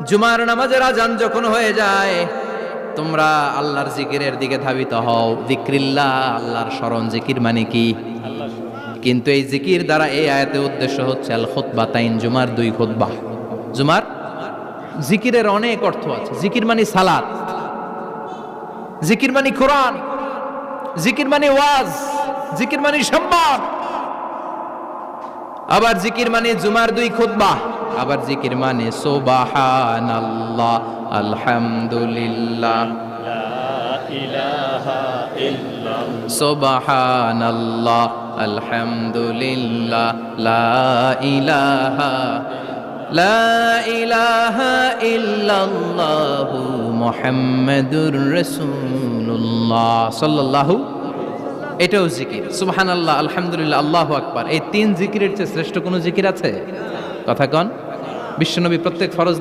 জুমার নামাজের আজান যখন হয়ে যায় তোমরা আল্লাহর জিকিরের দিকে ধাবিত হও। যিকরিল্লাহ, আল্লাহর স্মরণ। জিকির মানে কি? কিন্তু এই জিকির দ্বারা এই আয়াতে উদ্দেশ্য হচ্ছে আল খুতবাতাইন, জুমার দুই খুতবা। জুমার জিকিরের অনেক অর্থ আছে। জিকির মানে সালাত, জিকির মানে কোরআন, জিকির মানে ওয়াজ, জিকির মানে সংবাদ। আবার জিকির মানে জুমার দুই খুতবা। আবার জিকির মানে সুবহানাল্লাহ, আলহামদুলিল্লাহ, সুবহানাল্লাহ, আলহামদুলিল্লাহ, লা ইলাহা ইল্লাল্লাহু মুহাম্মাদুর রাসূলুল্লাহ সাল্লাল্লাহু। এটাও জিকির। সুবহানাল্লাহ, আলহামদুলিল্লাহ, আল্লাহু আকবার। এই তিন জিকিরের চেয়ে শ্রেষ্ঠ কোনো জিকির আছে? কথা কন। বিশ্বনবী প্রত্যেক ফরজ